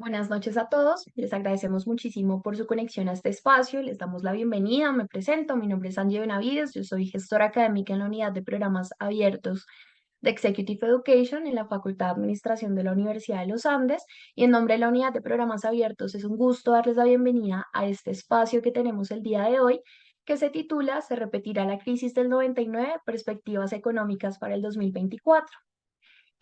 Buenas noches a todos. Les agradecemos muchísimo por su conexión a este espacio. Les damos la bienvenida. Me presento. Mi nombre es Angie Benavides. Yo soy gestora académica en la unidad de programas abiertos de Executive Education en la Facultad de Administración de la Universidad de los Andes. Y en nombre de la unidad de programas abiertos, es un gusto darles la bienvenida a este espacio que tenemos el día de hoy, que se titula ¿Se repetirá la crisis del 99? Perspectivas económicas para el 2024.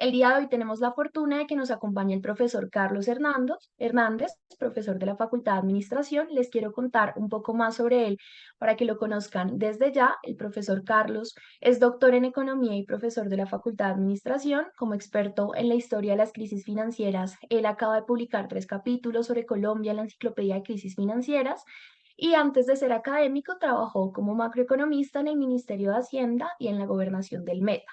El día de hoy tenemos la fortuna de que nos acompañe el profesor Carlos Hernández, profesor de la Facultad de Administración. Les quiero contar un poco más sobre él para que lo conozcan desde ya. El profesor Carlos es doctor en economía y profesor de la Facultad de Administración. Como experto en la historia de las crisis financieras, él acaba de publicar 3 capítulos sobre Colombia en la Enciclopedia de Crisis Financieras. Y antes de ser académico, trabajó como macroeconomista en el Ministerio de Hacienda y en la gobernación del Meta.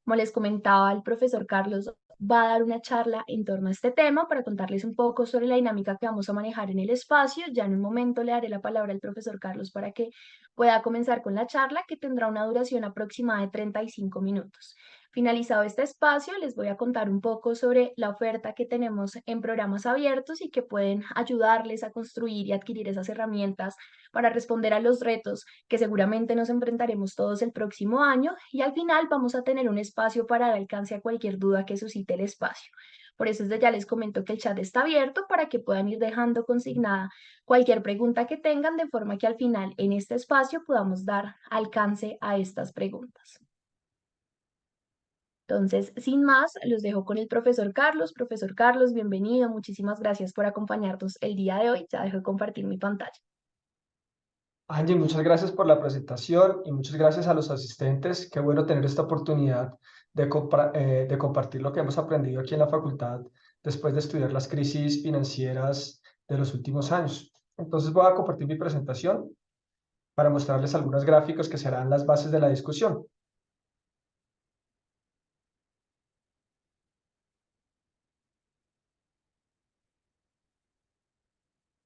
Como les comentaba, el profesor Carlos va a dar una charla en torno a este tema para contarles un poco sobre la dinámica que vamos a manejar en el espacio. Ya en un momento le daré la palabra al profesor Carlos para que pueda comenzar con la charla, que tendrá una duración aproximada de 35 minutos. Finalizado este espacio, les voy a contar un poco sobre la oferta que tenemos en programas abiertos y que pueden ayudarles a construir y adquirir esas herramientas para responder a los retos que seguramente nos enfrentaremos todos el próximo año, y al final vamos a tener un espacio para dar alcance a cualquier duda que suscite el espacio. Por eso desde ya les comento que el chat está abierto para que puedan ir dejando consignada cualquier pregunta que tengan, de forma que al final en este espacio podamos dar alcance a estas preguntas. Entonces, sin más, los dejo con el profesor Carlos. Profesor Carlos, bienvenido. Muchísimas gracias por acompañarnos el día de hoy. Ya dejo de compartir mi pantalla. Angie, muchas gracias por la presentación y muchas gracias a los asistentes. Qué bueno tener esta oportunidad de compartir lo que hemos aprendido aquí en la facultad después de estudiar las crisis financieras de los últimos años. Entonces voy a compartir mi presentación para mostrarles algunos gráficos que serán las bases de la discusión.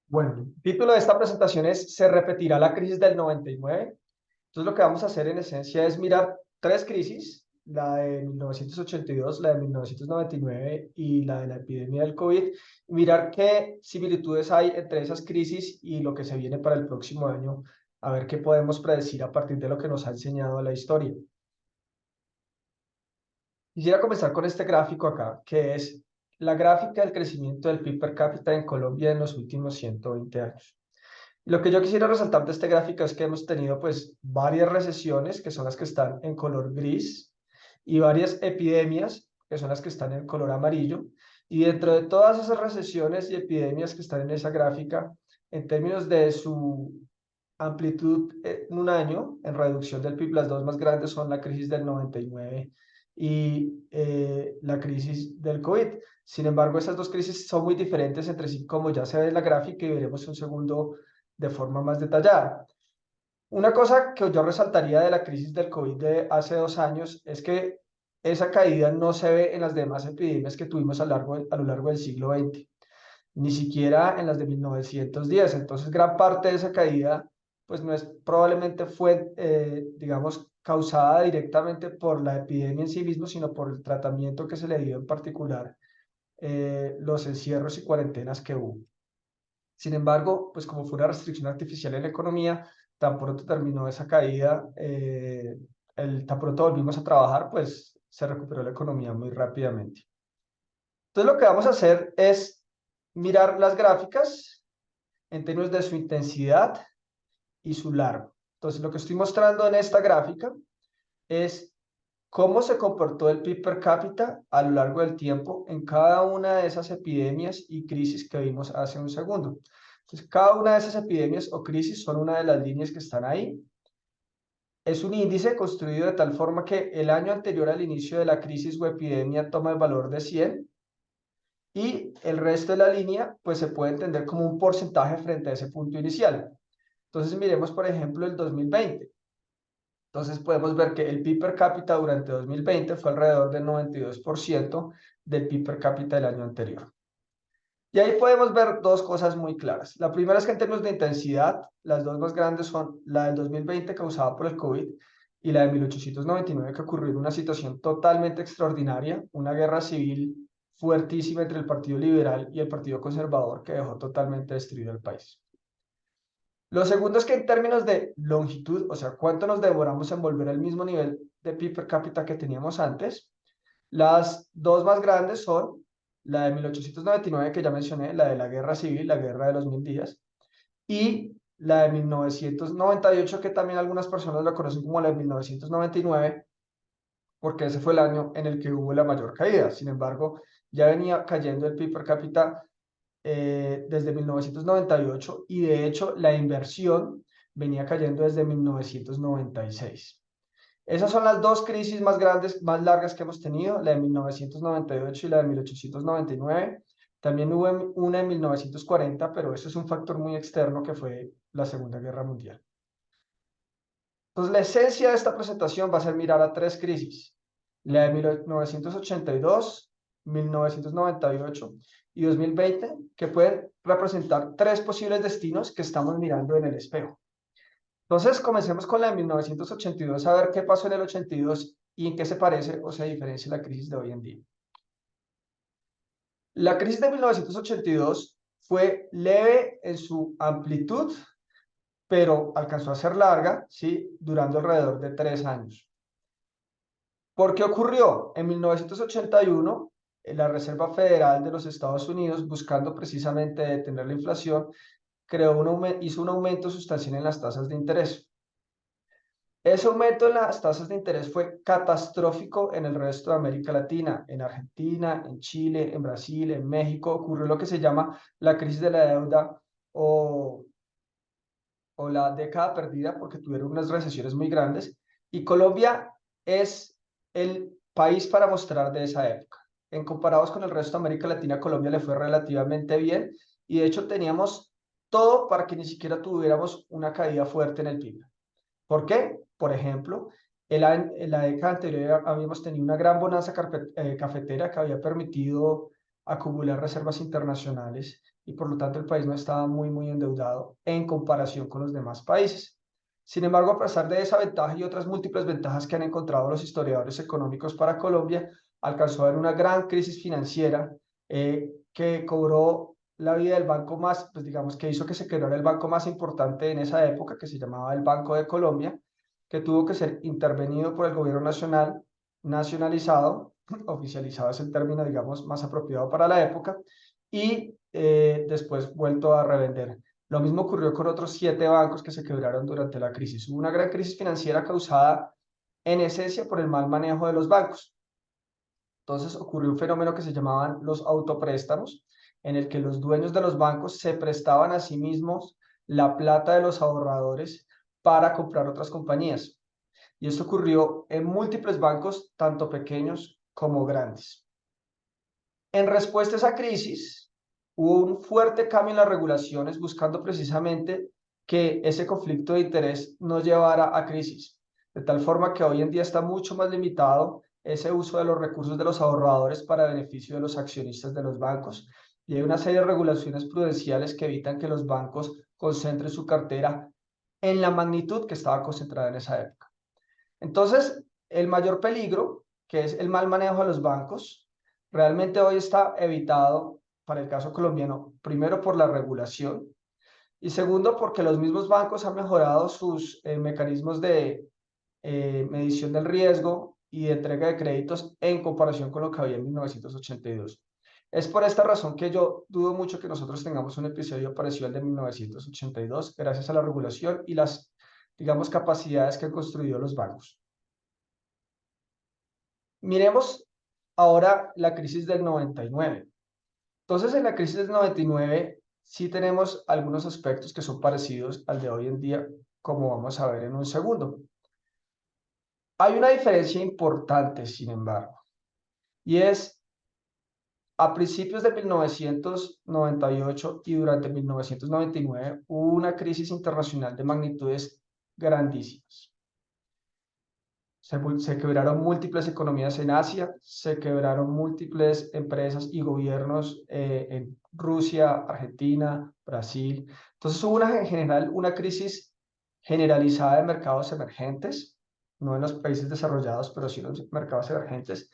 Bueno, el título de esta presentación es ¿Se repetirá la crisis del 99? Entonces lo que vamos a hacer en esencia es mirar tres crisis, la de 1982, la de 1999 y la de la epidemia del COVID, y mirar qué similitudes hay entre esas crisis y lo que se viene para el próximo año, a ver qué podemos predecir a partir de lo que nos ha enseñado la historia. Quisiera comenzar con este gráfico acá, que es la gráfica del crecimiento del PIB per cápita en Colombia en los últimos 120 años. Lo que yo quisiera resaltar de este gráfico es que hemos tenido pues varias recesiones, que son las que están en color gris, y varias epidemias, que son las que están en color amarillo. Y dentro de todas esas recesiones y epidemias que están en esa gráfica, en términos de su amplitud en un año, en reducción del PIB, las dos más grandes son la crisis del 99 y la crisis del COVID. Sin embargo, esas dos crisis son muy diferentes entre sí, como ya se ve en la gráfica y veremos un segundo de forma más detallada. Una cosa que yo resaltaría de la crisis del COVID de hace 2 años es que esa caída no se ve en las demás epidemias que tuvimos a lo largo del siglo XX, ni siquiera en las de 1910. Entonces, gran parte de esa caída, pues no es probablemente fue, digamos, causada directamente por la epidemia en sí mismo, sino por el tratamiento que se le dio en particular, los encierros y cuarentenas que hubo. Sin embargo, pues como fue una restricción artificial en la economía, tan pronto terminó esa caída, tan pronto volvimos a trabajar, pues se recuperó la economía muy rápidamente. Entonces lo que vamos a hacer es mirar las gráficas en términos de su intensidad y su largo. Entonces lo que estoy mostrando en esta gráfica es cómo se comportó el PIB per cápita a lo largo del tiempo en cada una de esas epidemias y crisis que vimos hace un segundo. Entonces, cada una de esas epidemias o crisis son una de las líneas que están ahí. Es un índice construido de tal forma que el año anterior al inicio de la crisis o epidemia toma el valor de 100 y el resto de la línea pues se puede entender como un porcentaje frente a ese punto inicial. Entonces miremos por ejemplo el 2020. Entonces podemos ver que el PIB per cápita durante 2020 fue alrededor del 92% del PIB per cápita del año anterior. Y ahí podemos ver dos cosas muy claras. La primera es que en términos de intensidad, las dos más grandes son la del 2020 causada por el COVID y la de 1899 que ocurrió en una situación totalmente extraordinaria, una guerra civil fuertísima entre el Partido Liberal y el Partido Conservador que dejó totalmente destruido el país. Lo segundo es que en términos de longitud, o sea, cuánto nos demoramos en volver al mismo nivel de PIB per cápita que teníamos antes, las dos más grandes son la de 1899 que ya mencioné, la de la Guerra Civil, la Guerra de los 1000 días, y la de 1998 que también algunas personas la conocen como la de 1999 porque ese fue el año en el que hubo la mayor caída. Sin embargo, ya venía cayendo el PIB per cápita desde 1998 y de hecho la inversión venía cayendo desde 1996. Esas son las dos crisis más grandes, más largas que hemos tenido, la de 1998 y la de 1899. También hubo una en 1940, pero eso es un factor muy externo que fue la Segunda Guerra Mundial. Entonces, la esencia de esta presentación va a ser mirar a tres crisis, la de 1982, 1998 y 2020, que pueden representar tres posibles destinos que estamos mirando en el espejo. Entonces, comencemos con la de 1982, a ver qué pasó en el 82 y en qué se parece o se diferencia la crisis de hoy en día. La crisis de 1982 fue leve en su amplitud, pero alcanzó a ser larga, ¿sí? Durando alrededor de 3 años. ¿Por qué ocurrió? En 1981, la Reserva Federal de los Estados Unidos, buscando precisamente detener la inflación, hizo un aumento sustancial en las tasas de interés. Ese aumento en las tasas de interés fue catastrófico en el resto de América Latina, en Argentina, en Chile, en Brasil, en México. Ocurrió lo que se llama la crisis de la deuda o la década perdida porque tuvieron unas recesiones muy grandes. Y Colombia es el país para mostrar de esa época. En comparados con el resto de América Latina, Colombia le fue relativamente bien y de hecho teníamos todo para que ni siquiera tuviéramos una caída fuerte en el PIB. ¿Por qué? Por ejemplo, en la década anterior habíamos tenido una gran bonanza cafetera que había permitido acumular reservas internacionales y por lo tanto el país no estaba muy endeudado en comparación con los demás países. Sin embargo, a pesar de esa ventaja y otras múltiples ventajas que han encontrado los historiadores económicos para Colombia, alcanzó a haber una gran crisis financiera que cobró la vida del banco más, pues digamos que hizo que se quebrara el banco más importante en esa época, que se llamaba el Banco de Colombia, que tuvo que ser intervenido por el gobierno nacional, nacionalizado, oficializado es el término, digamos, más apropiado para la época, y después vuelto a revender. Lo mismo ocurrió con otros 7 bancos que se quebraron durante la crisis. Hubo una gran crisis financiera causada en esencia por el mal manejo de los bancos. Entonces ocurrió un fenómeno que se llamaban los autopréstamos, en el que los dueños de los bancos se prestaban a sí mismos la plata de los ahorradores para comprar otras compañías. Y esto ocurrió en múltiples bancos, tanto pequeños como grandes. En respuesta a esa crisis, hubo un fuerte cambio en las regulaciones buscando precisamente que ese conflicto de interés no llevara a crisis, de tal forma que hoy en día está mucho más limitado ese uso de los recursos de los ahorradores para beneficio de los accionistas de los bancos. Y hay una serie de regulaciones prudenciales que evitan que los bancos concentren su cartera en la magnitud que estaba concentrada en esa época. Entonces, el mayor peligro, que es el mal manejo de los bancos, realmente hoy está evitado para el caso colombiano, primero por la regulación y segundo porque los mismos bancos han mejorado sus mecanismos de medición del riesgo y de entrega de créditos en comparación con lo que había en 1982. Es por esta razón que yo dudo mucho que nosotros tengamos un episodio parecido al de 1982, gracias a la regulación y las, digamos, capacidades que han construido los bancos. Miremos ahora la crisis del 99. Entonces, en la crisis del 99 sí tenemos algunos aspectos que son parecidos al de hoy en día, como vamos a ver en un segundo. Hay una diferencia importante, sin embargo, y es a principios de 1998 y durante 1999 hubo una crisis internacional de magnitudes grandísimas. Se quebraron múltiples economías en Asia, se quebraron múltiples empresas y gobiernos en Rusia, Argentina, Brasil. Entonces hubo en general una crisis generalizada de mercados emergentes, no en los países desarrollados, pero sí en los mercados emergentes,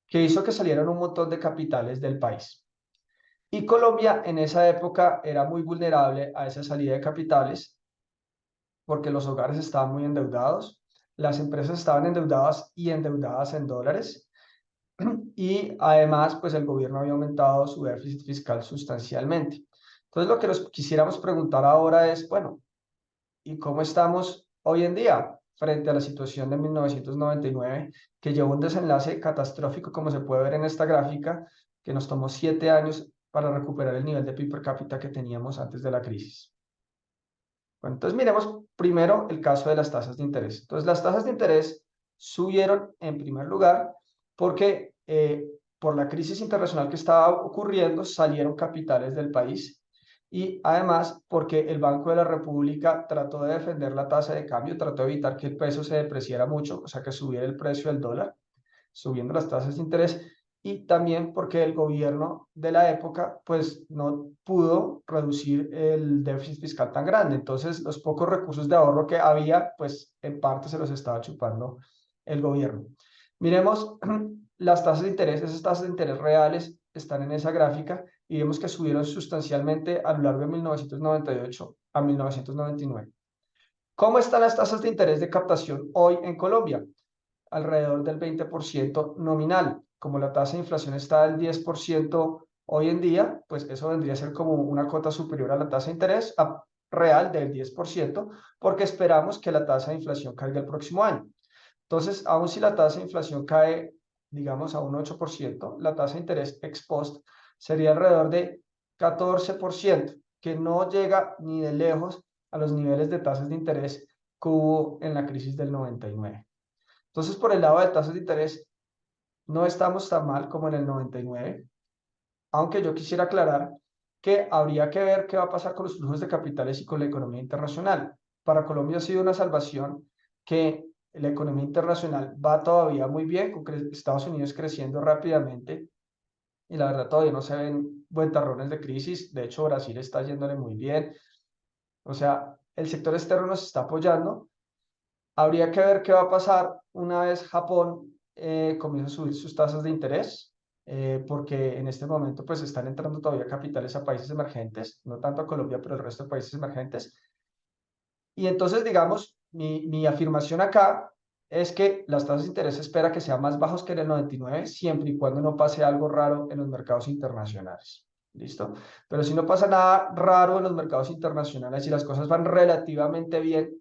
que hizo que salieran un montón de capitales del país. Y Colombia en esa época era muy vulnerable a esa salida de capitales porque los hogares estaban muy endeudados, las empresas estaban endeudadas y endeudadas en dólares, y además, pues el gobierno había aumentado su déficit fiscal sustancialmente. Entonces, lo que nos quisiéramos preguntar ahora es, bueno, ¿y cómo estamos hoy en día frente a la situación de 1999, que llevó un desenlace catastrófico, como se puede ver en esta gráfica, que nos tomó 7 años para recuperar el nivel de PIB per cápita que teníamos antes de la crisis? Bueno, entonces miremos primero el caso de las tasas de interés. Entonces, las tasas de interés subieron en primer lugar porque por la crisis internacional que estaba ocurriendo salieron capitales del país, y además porque el Banco de la República trató de defender la tasa de cambio, trató de evitar que el peso se depreciara mucho, o sea, que subiera el precio del dólar, subiendo las tasas de interés, y también porque el gobierno de la época pues no pudo reducir el déficit fiscal tan grande. Entonces, los pocos recursos de ahorro que había, pues en parte se los estaba chupando el gobierno. Miremos las tasas de interés. Esas tasas de interés reales están en esa gráfica y vemos que subieron sustancialmente a lo largo de 1998 a 1999. ¿Cómo están las tasas de interés de captación hoy en Colombia? Alrededor del 20% nominal. Como la tasa de inflación está al 10% hoy en día, pues eso vendría a ser como una cota superior a la tasa de interés real del 10%, porque esperamos que la tasa de inflación caiga el próximo año. Entonces, aun si la tasa de inflación cae, digamos, a un 8%, la tasa de interés ex post sería alrededor de 14%, que no llega ni de lejos a los niveles de tasas de interés que hubo en la crisis del 99. Entonces, por el lado de tasas de interés, no estamos tan mal como en el 99, aunque yo quisiera aclarar que habría que ver qué va a pasar con los flujos de capitales y con la economía internacional. Para Colombia ha sido una salvación que la economía internacional va todavía muy bien, con Estados Unidos creciendo rápidamente, y la verdad todavía no se ven ventarrones de crisis. De hecho, Brasil está yéndole muy bien. O sea, el sector externo nos está apoyando. Habría que ver qué va a pasar una vez Japón comience a subir sus tasas de interés, porque en este momento pues están entrando todavía capitales a países emergentes, no tanto a Colombia, pero el resto de países emergentes. Y entonces, digamos, mi afirmación acá es que las tasas de interés se espera que sean más bajos que en el 99, siempre y cuando no pase algo raro en los mercados internacionales. ¿Listo? Pero si no pasa nada raro en los mercados internacionales y las cosas van relativamente bien,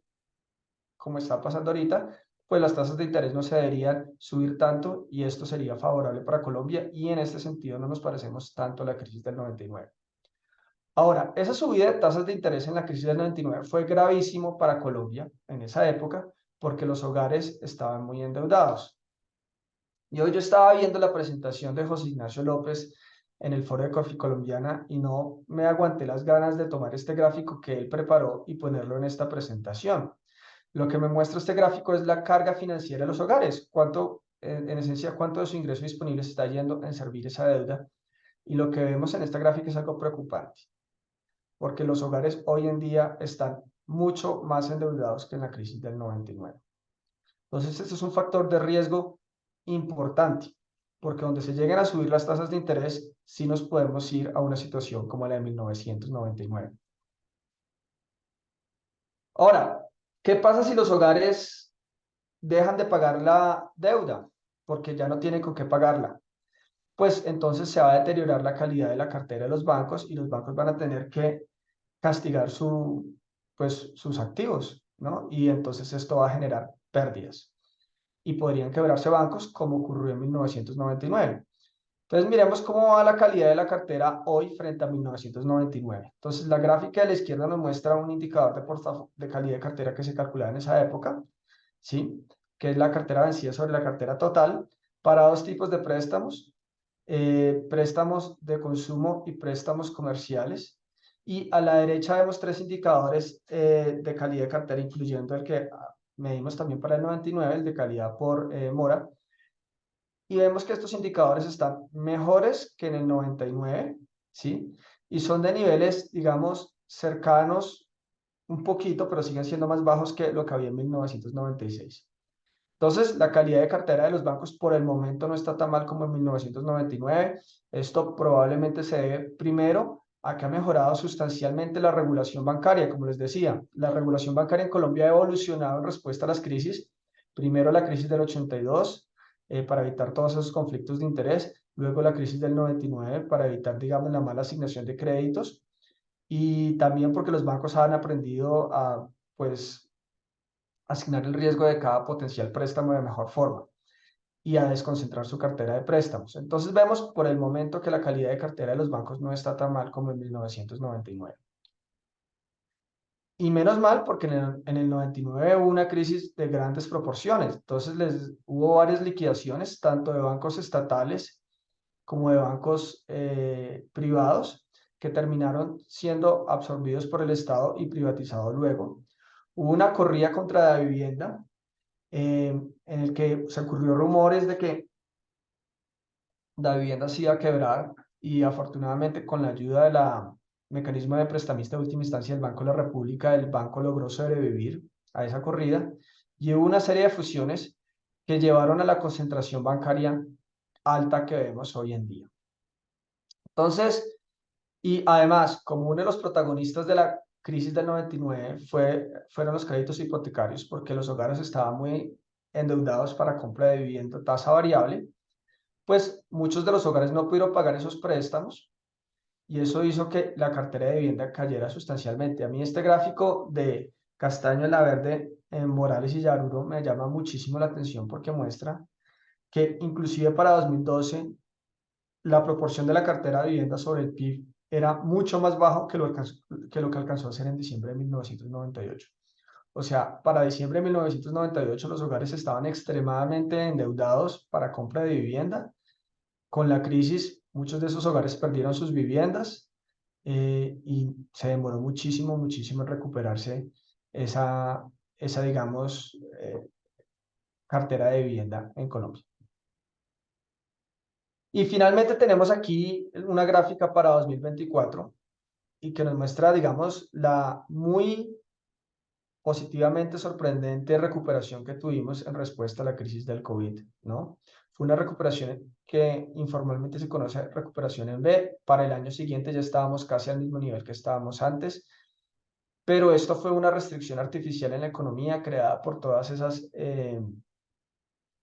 como está pasando ahorita, pues las tasas de interés no se deberían subir tanto, y esto sería favorable para Colombia, y en este sentido no nos parecemos tanto a la crisis del 99. Ahora, esa subida de tasas de interés en la crisis del 99 fue gravísimo para Colombia en esa época porque los hogares estaban muy endeudados. Y hoy yo estaba viendo la presentación de José Ignacio López en el Foro de Coffee Colombiana y no me aguanté las ganas de tomar este gráfico que él preparó y ponerlo en esta presentación. Lo que me muestra este gráfico es la carga financiera de los hogares, cuánto, en esencia, cuánto de su ingreso disponible se está yendo en servir esa deuda. Y lo que vemos en esta gráfica es algo preocupante, porque los hogares hoy en día están mucho más endeudados que en la crisis del 99. Entonces, este es un factor de riesgo importante, porque donde se lleguen a subir las tasas de interés, sí nos podemos ir a una situación como la de 1999. Ahora, ¿qué pasa si los hogares dejan de pagar la deuda porque ya no tienen con qué pagarla? Pues entonces se va a deteriorar la calidad de la cartera de los bancos y los bancos van a tener que castigar pues, sus activos, ¿no? Y entonces esto va a generar pérdidas y podrían quebrarse bancos como ocurrió en 1999. Entonces miremos cómo va la calidad de la cartera hoy frente a 1999. Entonces la gráfica de la izquierda nos muestra un indicador de calidad de cartera que se calculaba en esa época, ¿sí? Que es la cartera vencida sobre la cartera total para dos tipos de préstamos: préstamos de consumo y préstamos comerciales. Y a la derecha vemos tres indicadores de calidad de cartera, incluyendo el que medimos también para el 99, el de calidad por mora. Y vemos que estos indicadores están mejores que en el 99, ¿sí? Y son de niveles, digamos, cercanos un poquito, pero siguen siendo más bajos que lo que había en 1996. Entonces, la calidad de cartera de los bancos por el momento no está tan mal como en 1999. Esto probablemente se debe primero a que ha mejorado sustancialmente la regulación bancaria. Como les decía, la regulación bancaria en Colombia ha evolucionado en respuesta a las crisis. Primero la crisis del 82 para evitar todos esos conflictos de interés. Luego la crisis del 99 para evitar, digamos, la mala asignación de créditos. Y también porque los bancos han aprendido a, pues, asignar el riesgo de cada potencial préstamo de mejor forma y a desconcentrar su cartera de préstamos. Entonces vemos por el momento que la calidad de cartera de los bancos no está tan mal como en 1999. Y menos mal porque en el 99 hubo una crisis de grandes proporciones. Entonces hubo varias liquidaciones, tanto de bancos estatales como de bancos privados, que terminaron siendo absorbidos por el Estado y privatizados luego. Hubo una corrida contra la vivienda en el que se ocurrió rumores de que la vivienda se iba a quebrar y afortunadamente con la ayuda de la mecanismo de prestamista de última instancia del Banco de la República, el banco logró sobrevivir a esa corrida y hubo una serie de fusiones que llevaron a la concentración bancaria alta que vemos hoy en día. Entonces, y además, como uno de los protagonistas de la crisis del 99 fueron los créditos hipotecarios, porque los hogares estaban muy endeudados para compra de vivienda a tasa variable, pues muchos de los hogares no pudieron pagar esos préstamos y eso hizo que la cartera de vivienda cayera sustancialmente. A mí este gráfico de Castaño en la verde, en Morales y Yaruro me llama muchísimo la atención porque muestra que inclusive para 2012 la proporción de la cartera de vivienda sobre el PIB era mucho más bajo que lo que alcanzó a hacer en diciembre de 1998. O sea, para diciembre de 1998 los hogares estaban extremadamente endeudados para compra de vivienda. Con la crisis, muchos de esos hogares perdieron sus viviendas y se demoró muchísimo, muchísimo en recuperarse esa, esa digamos, cartera de vivienda en Colombia. Y finalmente tenemos aquí una gráfica para 2024 y que nos muestra, digamos, la muy positivamente sorprendente recuperación que tuvimos en respuesta a la crisis del COVID, ¿no? Fue una recuperación que informalmente se conoce recuperación en V. Para el año siguiente ya estábamos casi al mismo nivel que estábamos antes, pero esto fue una restricción artificial en la economía creada por todas esas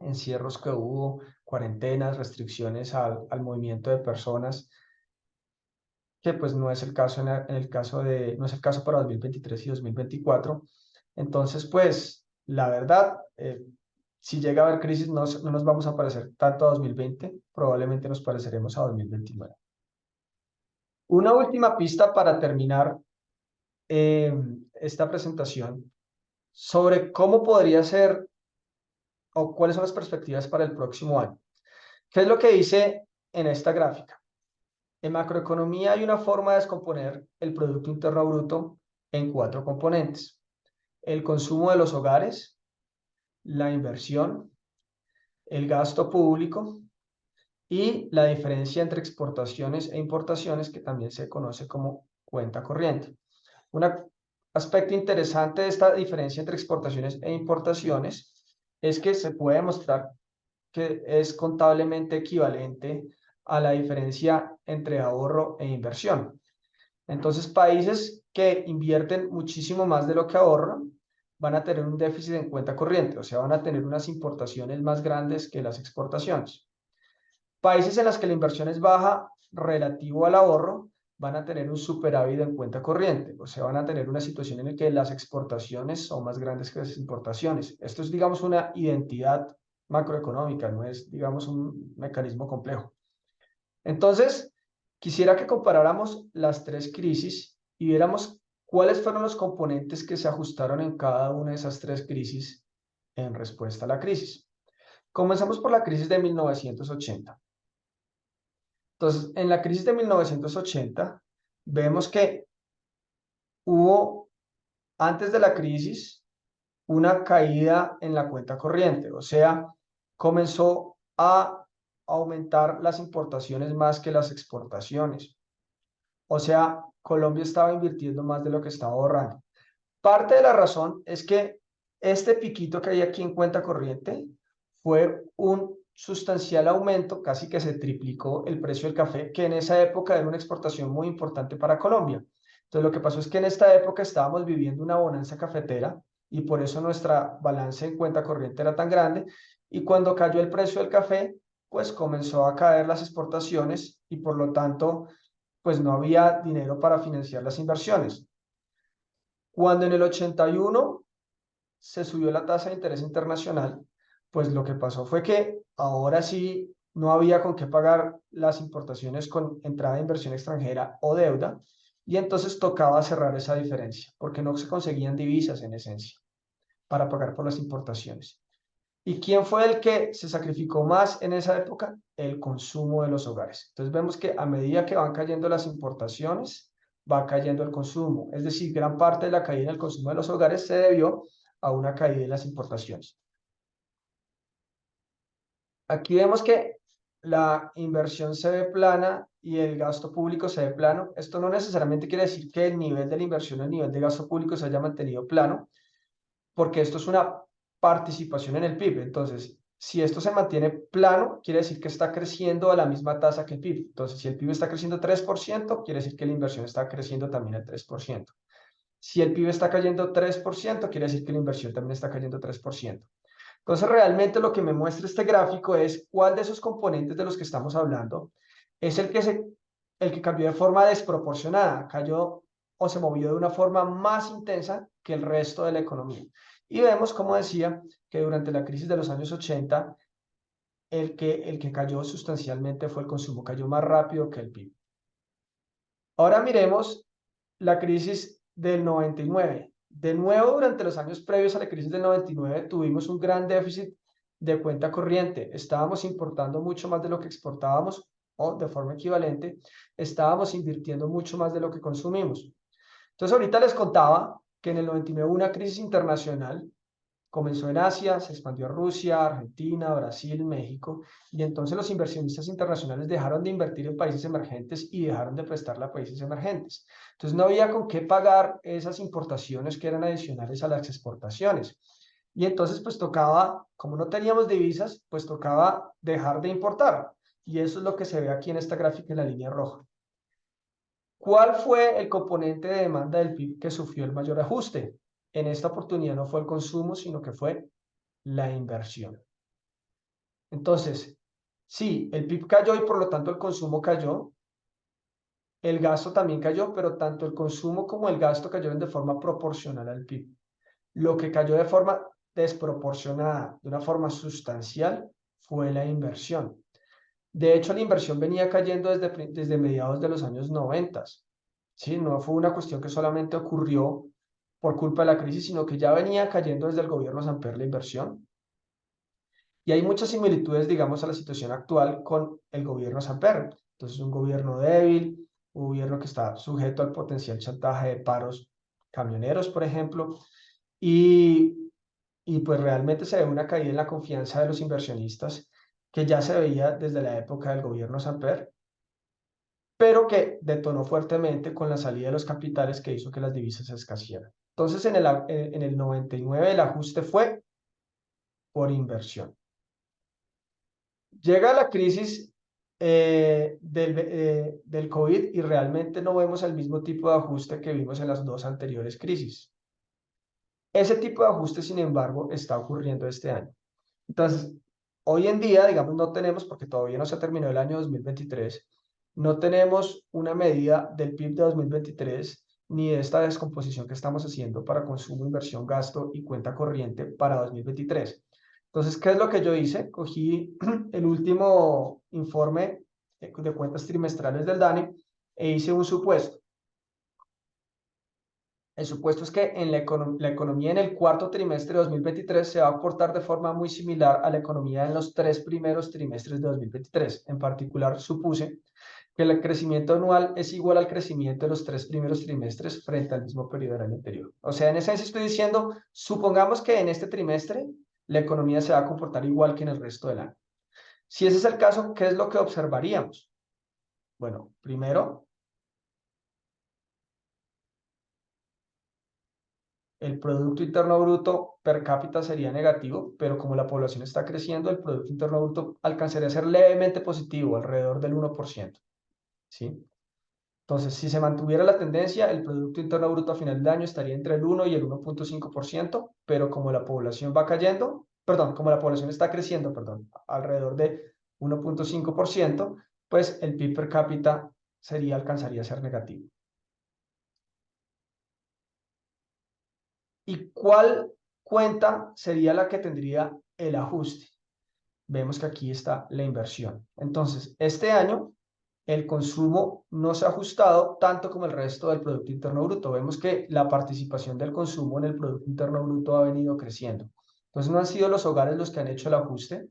encierros que hubo, cuarentenas, restricciones al movimiento de personas, que pues no es el caso en el caso no es el caso para 2023 y 2024. Entonces, pues, la verdad, si llega a haber crisis, no nos vamos a parecer tanto a 2020, probablemente nos pareceremos a 2029. Una última pista para terminar esta presentación sobre cómo podría ser o cuáles son las perspectivas para el próximo año. ¿Qué es lo que dice en esta gráfica? En macroeconomía hay una forma de descomponer el Producto Interno Bruto en 4 componentes: el consumo de los hogares, la inversión, el gasto público y la diferencia entre exportaciones e importaciones, que también se conoce como cuenta corriente. Un aspecto interesante de esta diferencia entre exportaciones e importaciones es que se puede mostrar que es contablemente equivalente a la diferencia entre ahorro e inversión. Entonces, países que invierten muchísimo más de lo que ahorran van a tener un déficit en cuenta corriente, o sea, van a tener unas importaciones más grandes que las exportaciones. Países en los que la inversión es baja relativo al ahorro van a tener un superávit en cuenta corriente, o sea, van a tener una situación en la que las exportaciones son más grandes que las importaciones. Esto es, digamos, una identidad macroeconómica, no es, digamos, un mecanismo complejo. Entonces, quisiera que comparáramos las 3 crisis y viéramos cuáles fueron los componentes que se ajustaron en cada una de esas 3 crisis en respuesta a la crisis. Comenzamos por la crisis de 1980. Entonces, en la crisis de 1980, vemos que hubo, antes de la crisis, una caída en la cuenta corriente, o sea, comenzó a aumentar las importaciones más que las exportaciones. O sea, Colombia estaba invirtiendo más de lo que estaba ahorrando. Parte de la razón es que este piquito que hay aquí en cuenta corriente fue un sustancial aumento, casi que se triplicó el precio del café, que en esa época era una exportación muy importante para Colombia. Entonces lo que pasó es que en esta época estábamos viviendo una bonanza cafetera y por eso nuestra balance en cuenta corriente era tan grande, y cuando cayó el precio del café, pues comenzó a caer las exportaciones y por lo tanto, pues no había dinero para financiar las inversiones. Cuando en el 81 se subió la tasa de interés internacional, pues lo que pasó fue que ahora sí no había con qué pagar las importaciones con entrada de inversión extranjera o deuda, y entonces tocaba cerrar esa diferencia, porque no se conseguían divisas en esencia para pagar por las importaciones. ¿Y quién fue el que se sacrificó más en esa época? El consumo de los hogares. Entonces vemos que a medida que van cayendo las importaciones, va cayendo el consumo. Es decir, gran parte de la caída en el consumo de los hogares se debió a una caída en las importaciones. Aquí vemos que la inversión se ve plana y el gasto público se ve plano. Esto no necesariamente quiere decir que el nivel de la inversión o el nivel de gasto público se haya mantenido plano, porque esto es una participación en el PIB. Entonces, si esto se mantiene plano, quiere decir que está creciendo a la misma tasa que el PIB. Entonces, si el PIB está creciendo 3%, quiere decir que la inversión está creciendo también al 3%. Si el PIB está cayendo 3%, quiere decir que la inversión también está cayendo 3%. Entonces, realmente lo que me muestra este gráfico es cuál de esos componentes de los que estamos hablando es el que cambió de forma desproporcionada, cayó o se movió de una forma más intensa que el resto de la economía. Y vemos, como decía, que durante la crisis de los años 80, el que cayó sustancialmente fue el consumo, cayó más rápido que el PIB. Ahora miremos la crisis del 99. De nuevo, durante los años previos a la crisis del 99, tuvimos un gran déficit de cuenta corriente. Estábamos importando mucho más de lo que exportábamos o de forma equivalente, estábamos invirtiendo mucho más de lo que consumimos. Entonces, ahorita les contaba que en el 99 hubo una crisis internacional. Comenzó en Asia, se expandió a Rusia, Argentina, Brasil, México, y entonces los inversionistas internacionales dejaron de invertir en países emergentes y dejaron de prestarle a países emergentes. Entonces no había con qué pagar esas importaciones que eran adicionales a las exportaciones. Y entonces pues tocaba, como no teníamos divisas, pues tocaba dejar de importar. Y eso es lo que se ve aquí en esta gráfica en la línea roja. ¿Cuál fue el componente de demanda del PIB que sufrió el mayor ajuste? En esta oportunidad no fue el consumo, sino que fue la inversión. Entonces, sí, el PIB cayó y por lo tanto el consumo cayó, el gasto también cayó, pero tanto el consumo como el gasto cayeron de forma proporcional al PIB. Lo que cayó de forma desproporcionada, de una forma sustancial, fue la inversión. De hecho, la inversión venía cayendo desde mediados de los años 90. ¿Sí? No fue una cuestión que solamente ocurrió por culpa de la crisis, sino que ya venía cayendo desde el gobierno Samper la inversión. Y hay muchas similitudes, digamos, a la situación actual con el gobierno Samper. Entonces, un gobierno débil, un gobierno que está sujeto al potencial chantaje de paros camioneros, por ejemplo, y, y pues realmente se ve una caída en la confianza de los inversionistas que ya se veía desde la época del gobierno Samper, pero que detonó fuertemente con la salida de los capitales que hizo que las divisas se escasearan. Entonces, en el 99 el ajuste fue por inversión. Llega la crisis del COVID y realmente no vemos el mismo tipo de ajuste que vimos en las dos anteriores crisis. Ese tipo de ajuste, sin embargo, está ocurriendo este año. Entonces, hoy en día, digamos, no tenemos, porque todavía no se terminó el año 2023, no tenemos una medida del PIB de 2023 ni de esta descomposición que estamos haciendo para consumo, inversión, gasto y cuenta corriente para 2023. Entonces, ¿qué es lo que yo hice? Cogí el último informe de cuentas trimestrales del DANE e hice un supuesto. El supuesto es que en la economía en el cuarto trimestre de 2023 se va a comportar de forma muy similar a la economía en los tres primeros trimestres de 2023. En particular, supuse que el crecimiento anual es igual al crecimiento de los tres primeros trimestres frente al mismo periodo del año anterior. O sea, en esencia estoy diciendo, supongamos que en este trimestre la economía se va a comportar igual que en el resto del año. Si ese es el caso, ¿qué es lo que observaríamos? Bueno, primero, el Producto Interno Bruto per cápita sería negativo, pero como la población está creciendo, el Producto Interno Bruto alcanzaría a ser levemente positivo, alrededor del 1%, ¿sí? Entonces, si se mantuviera la tendencia, el Producto Interno Bruto a final de año estaría entre el 1 y el 1,5%, pero como la población va cayendo, perdón, como la población está creciendo, perdón, alrededor de 1,5%, pues el PIB per cápita alcanzaría a ser negativo. ¿Y cuál cuenta sería la que tendría el ajuste? Vemos que aquí está la inversión. Entonces, este año el consumo no se ha ajustado tanto como el resto del Producto Interno Bruto. Vemos que la participación del consumo en el Producto Interno Bruto ha venido creciendo. Entonces, no han sido los hogares los que han hecho el ajuste.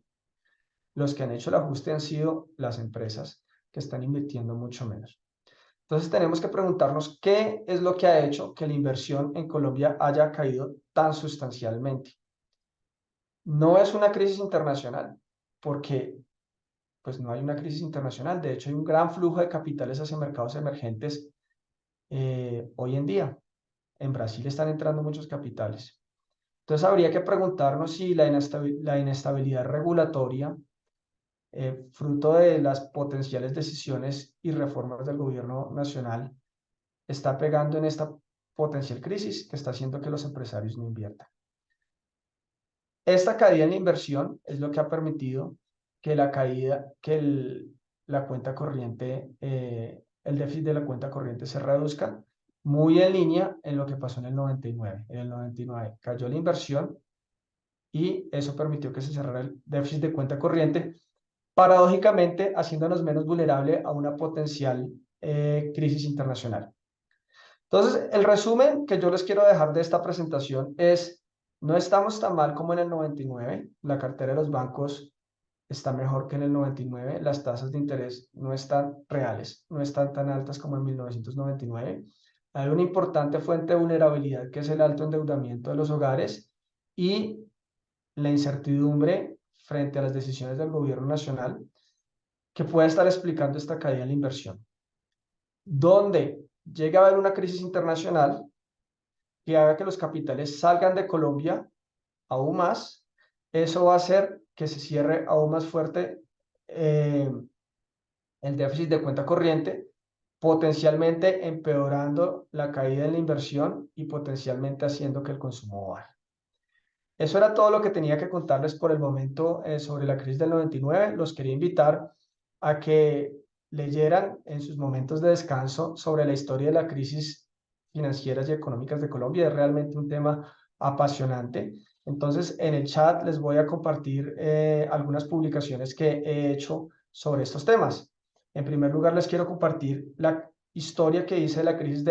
Los que han hecho el ajuste han sido las empresas que están invirtiendo mucho menos. Entonces tenemos que preguntarnos qué es lo que ha hecho que la inversión en Colombia haya caído tan sustancialmente. No es una crisis internacional, porque pues no hay una crisis internacional. De hecho, hay un gran flujo de capitales hacia mercados emergentes hoy en día. En Brasil están entrando muchos capitales. Entonces habría que preguntarnos si la inestabilidad regulatoria, fruto de las potenciales decisiones y reformas del gobierno nacional, está pegando en esta potencial crisis que está haciendo que los empresarios no inviertan. Esta caída en la inversión es lo que ha permitido que la cuenta corriente, el déficit de la cuenta corriente se reduzca, muy en línea en lo que pasó en el 99. En el 99 cayó la inversión y eso permitió que se cerrara el déficit de cuenta corriente, paradójicamente haciéndonos menos vulnerable a una potencial crisis internacional. Entonces, el resumen que yo les quiero dejar de esta presentación es, no estamos tan mal como en el 99, la cartera de los bancos está mejor que en el 99, las tasas de interés no están reales, no están tan altas como en 1999. Hay una importante fuente de vulnerabilidad que es el alto endeudamiento de los hogares y la incertidumbre frente a las decisiones del gobierno nacional que puede estar explicando esta caída en la inversión. Donde llega a haber una crisis internacional que haga que los capitales salgan de Colombia aún más, eso va a hacer que se cierre aún más fuerte eh, el déficit de cuenta corriente, potencialmente empeorando la caída en la inversión y potencialmente haciendo que el consumo baje. Eso era todo lo que tenía que contarles por el momento sobre la crisis del 99. Los quería invitar a que leyeran en sus momentos de descanso sobre la historia de la crisis financieras y económicas de Colombia. Es realmente un tema apasionante. Entonces, en el chat les voy a compartir algunas publicaciones que he hecho sobre estos temas. En primer lugar, les quiero compartir la historia que hice de la crisis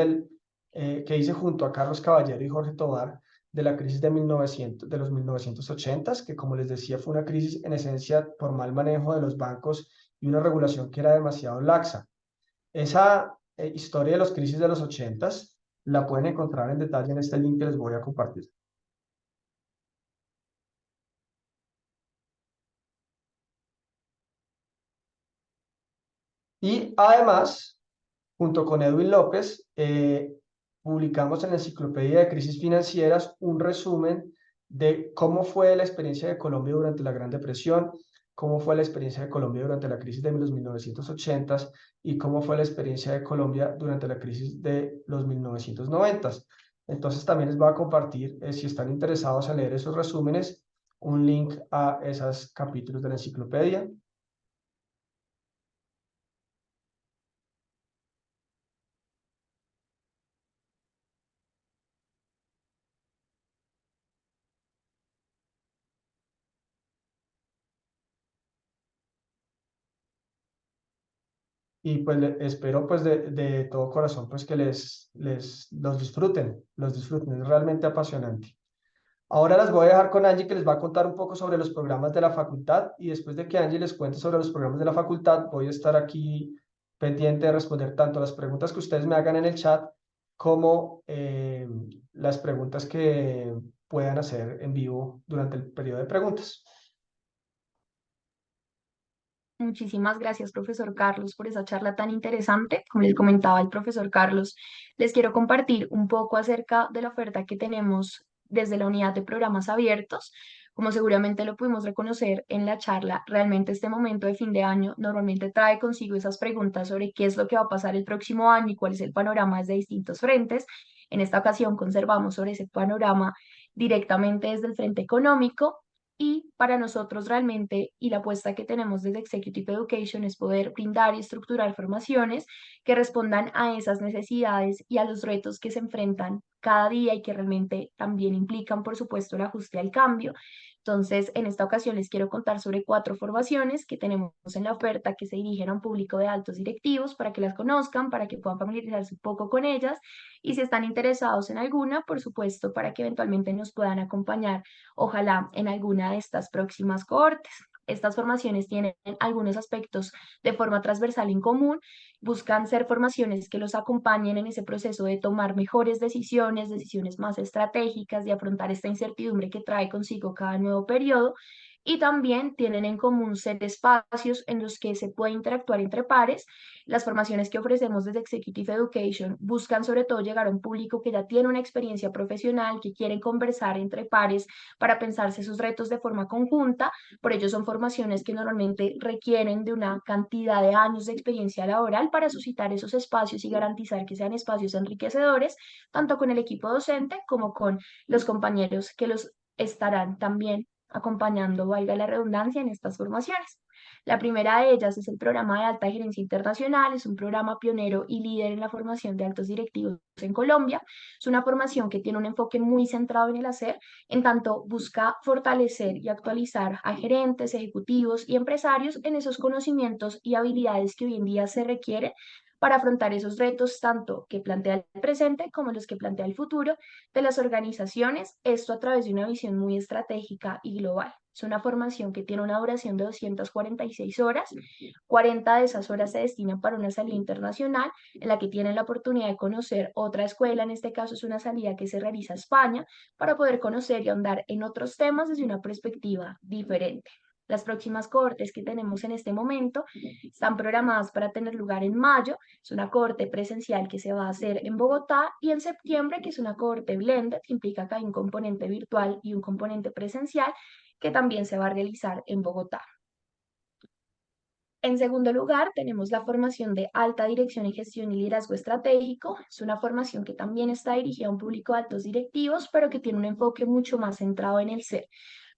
que hice junto a Carlos Caballero y Jorge Tobar de la crisis de los 1980, que como les decía fue una crisis en esencia por mal manejo de los bancos y una regulación que era demasiado laxa. Esa historia de las crisis de los 80 la pueden encontrar en detalle en este link que les voy a compartir. Y además, junto con Edwin López, publicamos en la Enciclopedia de Crisis Financieras un resumen de cómo fue la experiencia de Colombia durante la Gran Depresión, cómo fue la experiencia de Colombia durante la crisis de los 1980 y cómo fue la experiencia de Colombia durante la crisis de los 1990. Entonces también les voy a compartir, si están interesados en leer esos resúmenes, un link a esos capítulos de la enciclopedia. Y pues espero pues de todo corazón pues que los disfruten, es realmente apasionante. Ahora las voy a dejar con Angie que les va a contar un poco sobre los programas de la facultad y después de que Angie les cuente sobre los programas de la facultad voy a estar aquí pendiente de responder tanto las preguntas que ustedes me hagan en el chat como las preguntas que puedan hacer en vivo durante el periodo de preguntas. Muchísimas gracias, profesor Carlos, por esa charla tan interesante. Como les comentaba el profesor Carlos, les quiero compartir un poco acerca de la oferta que tenemos desde la unidad de programas abiertos. Como seguramente lo pudimos reconocer en la charla, realmente este momento de fin de año normalmente trae consigo esas preguntas sobre qué es lo que va a pasar el próximo año y cuál es el panorama desde distintos frentes. En esta ocasión conservamos sobre ese panorama directamente desde el frente económico. Y para nosotros realmente, y la apuesta que tenemos desde Executive Education es poder brindar y estructurar formaciones que respondan a esas necesidades y a los retos que se enfrentan cada día y que realmente también implican, por supuesto, el ajuste al cambio. Entonces, en esta ocasión les quiero contar sobre 4 formaciones que tenemos en la oferta que se dirigen a un público de altos directivos para que las conozcan, para que puedan familiarizarse un poco con ellas y si están interesados en alguna, por supuesto, para que eventualmente nos puedan acompañar ojalá en alguna de estas próximas cohortes. Estas formaciones tienen algunos aspectos de forma transversal en común, buscan ser formaciones que los acompañen en ese proceso de tomar mejores decisiones, decisiones más estratégicas, de afrontar esta incertidumbre que trae consigo cada nuevo periodo. Y también tienen en común ser espacios en los que se puede interactuar entre pares. Las formaciones que ofrecemos desde Executive Education buscan sobre todo llegar a un público que ya tiene una experiencia profesional, que quieren conversar entre pares para pensarse sus retos de forma conjunta. Por ello son formaciones que normalmente requieren de una cantidad de años de experiencia laboral para suscitar esos espacios y garantizar que sean espacios enriquecedores, tanto con el equipo docente como con los compañeros que los estarán también acompañando, valga la redundancia, en estas formaciones. La primera de ellas es el programa de alta gerencia internacional, es un programa pionero y líder en la formación de altos directivos en Colombia. Es una formación que tiene un enfoque muy centrado en el hacer, en tanto busca fortalecer y actualizar a gerentes, ejecutivos y empresarios en esos conocimientos y habilidades que hoy en día se requieren para afrontar esos retos, tanto que plantea el presente como los que plantea el futuro de las organizaciones, esto a través de una visión muy estratégica y global. Es una formación que tiene una duración de 246 horas, 40 de esas horas se destinan para una salida internacional en la que tienen la oportunidad de conocer otra escuela, en este caso es una salida que se realiza a España, para poder conocer y ahondar en otros temas desde una perspectiva diferente. Las próximas cohortes que tenemos en este momento están programadas para tener lugar en mayo. Es una cohorte presencial que se va a hacer en Bogotá y en septiembre, que es una cohorte blended, que implica que hay un componente virtual y un componente presencial que también se va a realizar en Bogotá. En segundo lugar, tenemos la formación de alta dirección en gestión y liderazgo estratégico. Es una formación que también está dirigida a un público de altos directivos, pero que tiene un enfoque mucho más centrado en el ser.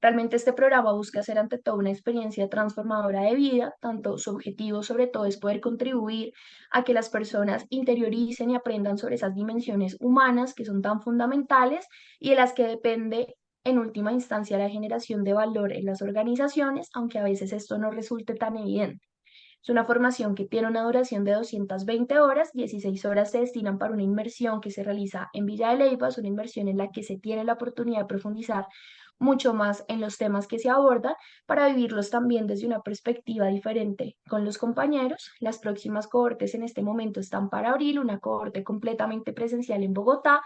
Realmente este programa busca ser ante todo una experiencia transformadora de vida, tanto su objetivo sobre todo es poder contribuir a que las personas interioricen y aprendan sobre esas dimensiones humanas que son tan fundamentales y de las que depende en última instancia la generación de valor en las organizaciones, aunque a veces esto no resulte tan evidente. Es una formación que tiene una duración de 220 horas, 16 horas se destinan para una inmersión que se realiza en Villa de Leyva, es una inmersión en la que se tiene la oportunidad de profundizar mucho más en los temas que se abordan para vivirlos también desde una perspectiva diferente con los compañeros. Las próximas cohortes en este momento están para abril, una cohorte completamente presencial en Bogotá,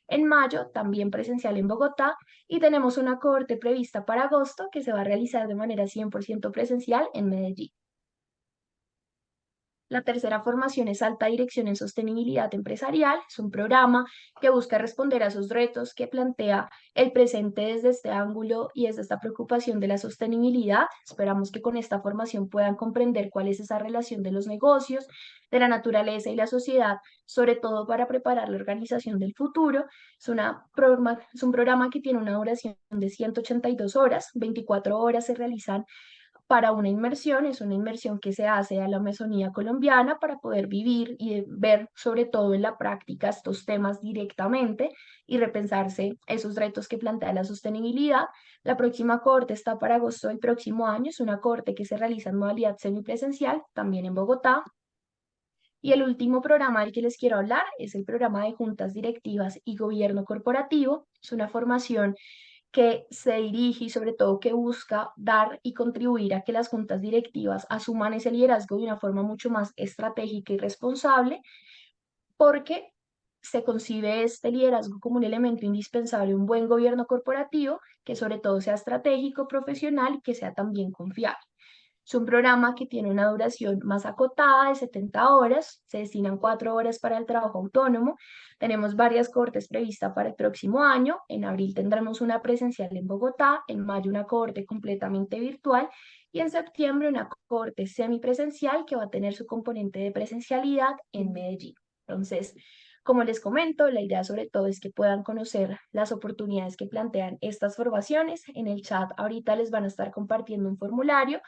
en mayo también presencial en Bogotá y tenemos una cohorte prevista para agosto que se va a realizar de manera 100% presencial en Medellín. La tercera formación es Alta Dirección en Sostenibilidad Empresarial. Es un programa que busca responder a esos retos que plantea el presente desde este ángulo y desde esta preocupación de la sostenibilidad. Esperamos que con esta formación puedan comprender cuál es esa relación de los negocios, de la naturaleza y la sociedad, sobre todo para preparar la organización del futuro. Es un programa que tiene una duración de 182 horas, 24 horas se realizan para una inmersión, es una inmersión que se hace a la Amazonía colombiana para poder vivir y ver sobre todo en la práctica estos temas directamente y repensarse esos retos que plantea la sostenibilidad. La próxima corte está para agosto del próximo año, es una corte que se realiza en modalidad semipresencial, también en Bogotá. Y el último programa del que les quiero hablar es el programa de juntas directivas y gobierno corporativo. Es una formación que se dirige y sobre todo que busca dar y contribuir a que las juntas directivas asuman ese liderazgo de una forma mucho más estratégica y responsable, porque se concibe este liderazgo como un elemento indispensable de un buen gobierno corporativo que sobre todo sea estratégico, profesional y que sea también confiable. Es un programa que tiene una duración más acotada de 70 horas, se destinan 4 horas para el trabajo autónomo. Tenemos varias cohortes previstas para el próximo año. En abril tendremos una presencial en Bogotá, en mayo una cohorte completamente virtual y en septiembre una cohorte semipresencial que va a tener su componente de presencialidad en Medellín. Entonces, como les comento, la idea sobre todo es que puedan conocer las oportunidades que plantean estas formaciones. En el chat ahorita les van a estar compartiendo un formulario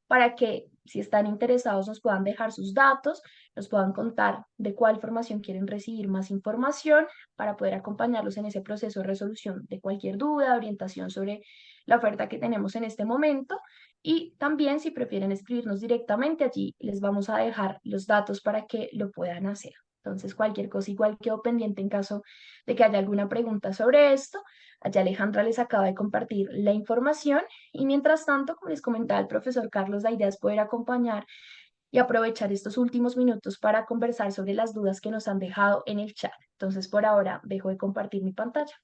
para que si están interesados nos puedan dejar sus datos, nos puedan contar de cuál formación quieren recibir más información para poder acompañarlos en ese proceso de resolución de cualquier duda, orientación sobre la oferta que tenemos en este momento. Y también si prefieren escribirnos directamente allí, les vamos a dejar los datos para que lo puedan hacer. Entonces, cualquier cosa igual quedó pendiente en caso de que haya alguna pregunta sobre esto. Allá Alejandra les acaba de compartir la información y mientras tanto, como les comentaba el profesor Carlos, la idea es poder acompañar y aprovechar estos últimos minutos para conversar sobre las dudas que nos han dejado en el chat. Entonces, por ahora, dejo de compartir mi pantalla.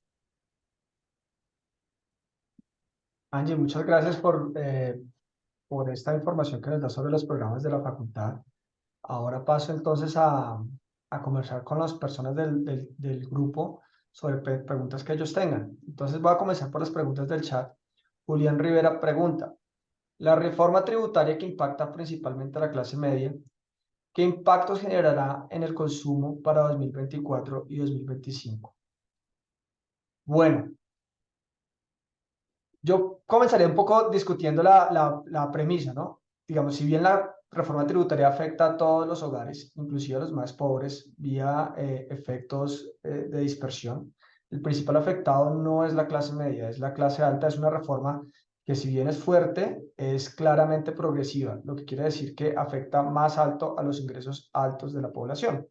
Angie, muchas gracias por esta información que nos da sobre los programas de la facultad. Ahora paso entonces a conversar con las personas del grupo sobre preguntas que ellos tengan. Entonces voy a comenzar por las preguntas del chat. Julián Rivera pregunta, la reforma tributaria que impacta principalmente a la clase media, ¿qué impactos generará en el consumo para 2024 y 2025? Bueno, yo comenzaría un poco discutiendo la premisa, ¿no? Digamos, si bien la reforma tributaria afecta a todos los hogares, inclusive a los más pobres, vía efectos de dispersión, el principal afectado no es la clase media, es la clase alta. Es una reforma que, si bien es fuerte, es claramente progresiva, lo que quiere decir que afecta más alto a los ingresos altos de la población.